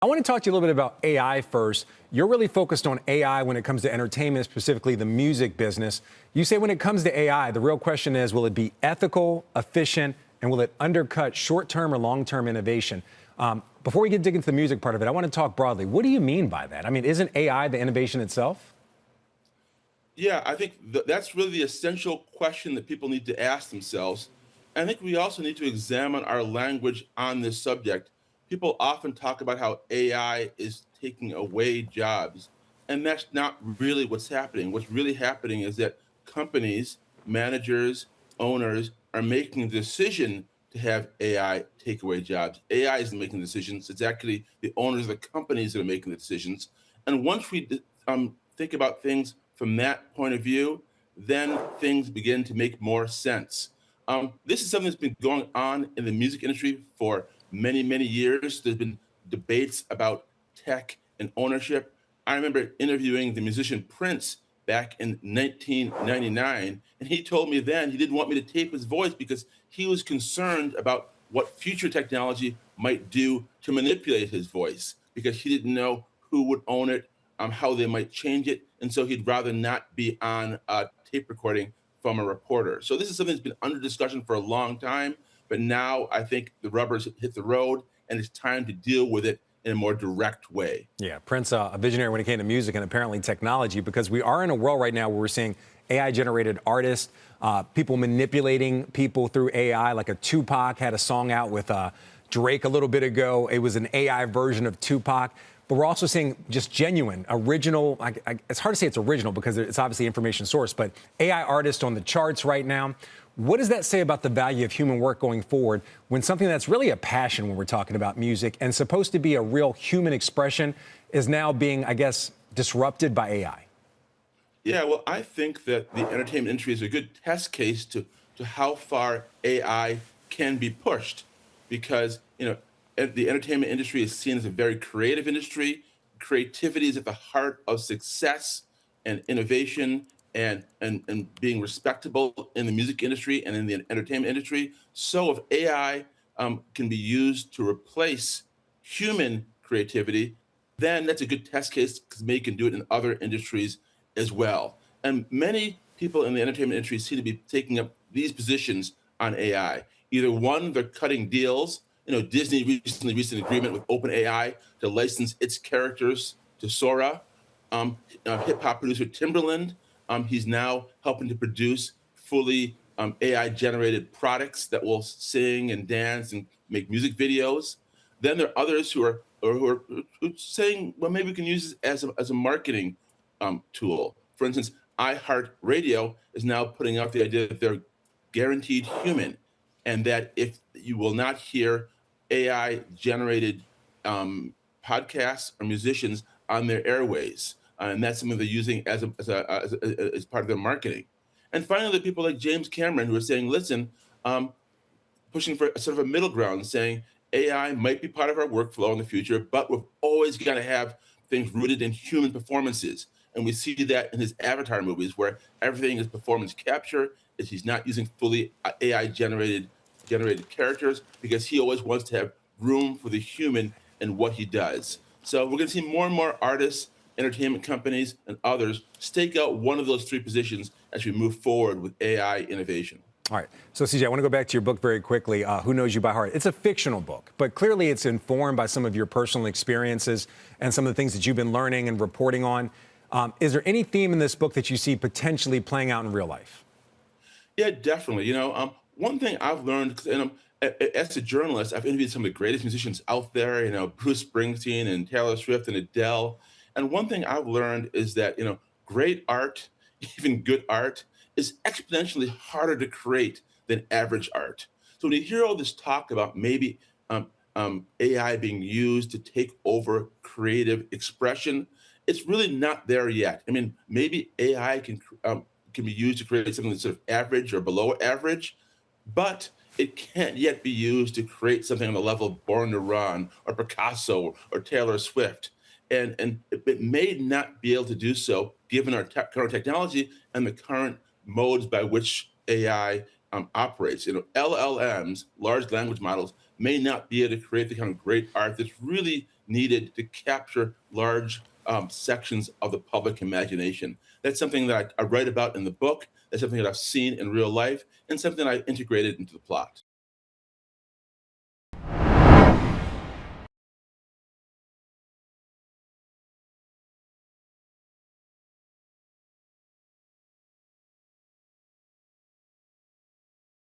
I want to talk to you a little bit about AI first. You're really focused on AI when it comes to entertainment, specifically the music business. You say when it comes to AI, the real question is, will it be ethical, efficient, and will it undercut short-term or long-term innovation? Before we dig into the music part of it, I want to talk broadly. What do you mean by that? I mean, isn't AI the innovation itself? Yeah, I think that's really the essential question that people need to ask themselves. I think we also need to examine our language on this subject. People often talk about how AI is taking away jobs, and that's not really what's happening. What's really happening is that companies, managers, owners are making the decision to have AI take away jobs. AI isn't making the decisions. It's actually the owners of the companies that are making the decisions. And once we think about things from that point of view, then things begin to make more sense. This is something that's been going on in the music industry for many, many years. There's been debates about tech and ownership. I remember interviewing the musician Prince back in 1999, and he told me then he didn't want me to tape his voice because he was concerned about what future technology might do to manipulate his voice because he didn't know who would own it, how they might change it, and so he'd rather not be on a tape recording from a reporter. So this is something that's been under discussion for a long time, but now I think the rubber's hit the road, and it's time to deal with it in a more direct way. Yeah, Prince, a visionary when it came to music and apparently technology, because we are in a world right now where we're seeing AI-generated artists, people manipulating people through AI, like a Tupac had a song out with Drake a little bit ago. It was an AI version of Tupac. But we're also seeing just genuine, original, it's hard to say it's original because it's obviously information source, but AI artists on the charts right now. What does that say about the value of human work going forward when something that's really a passion when we're talking about music and supposed to be a real human expression is now being, I guess, disrupted by AI? Yeah, well, I think that the entertainment industry is a good test case to how far AI can be pushed because, the entertainment industry is seen as a very creative industry. Creativity is at the heart of success and innovation and being respectable in the music industry and in the entertainment industry. So if AI can be used to replace human creativity, then that's a good test case because maybe you can do it in other industries as well. And many people in the entertainment industry seem to be taking up these positions on AI. Either one, they're cutting deals. Disney recently reached an agreement with OpenAI to license its characters to Sora. Hip hop producer Timberland, he's now helping to produce fully AI-generated products that will sing and dance and make music videos. Then there are others who are saying, well, maybe we can use this as a marketing tool. For instance, iHeartRadio is now putting out the idea that they're guaranteed human, and that if you will not hear AI-generated podcasts or musicians on their airways, and that's something they're using as part of their marketing. And finally, there are people like James Cameron who are saying, listen, pushing for sort of a middle ground, saying AI might be part of our workflow in the future, but we've always got to have things rooted in human performances. And we see that in his Avatar movies, where everything is performance capture, is he's not using fully AI-generated characters because he always wants to have room for the human in what he does. So we're going to see more and more artists, entertainment companies, and others stake out one of those three positions as we move forward with AI innovation. All right. So, CJ, I want to go back to your book very quickly, Who Knows You by Heart. It's a fictional book, but clearly it's informed by some of your personal experiences and some of the things that you've been learning and reporting on. Is there any theme in this book that you see potentially playing out in real life? Yeah, definitely. One thing I've learned, as a journalist, I've interviewed some of the greatest musicians out there, Bruce Springsteen and Taylor Swift and Adele. And one thing I've learned is that, great art, even good art, is exponentially harder to create than average art. So when you hear all this talk about maybe AI being used to take over creative expression, it's really not there yet. I mean, maybe AI can be used to create something that's sort of average or below average, but it can't yet be used to create something on the level of Born to Run or Picasso or Taylor Swift. And it may not be able to do so given our current technology and the current modes by which AI operates. LLMs, large language models, may not be able to create the kind of great art that's really needed to capture large sections of the public imagination. That's something that I write about in the book. That's something that I've seen in real life, and something I integrated into the plot.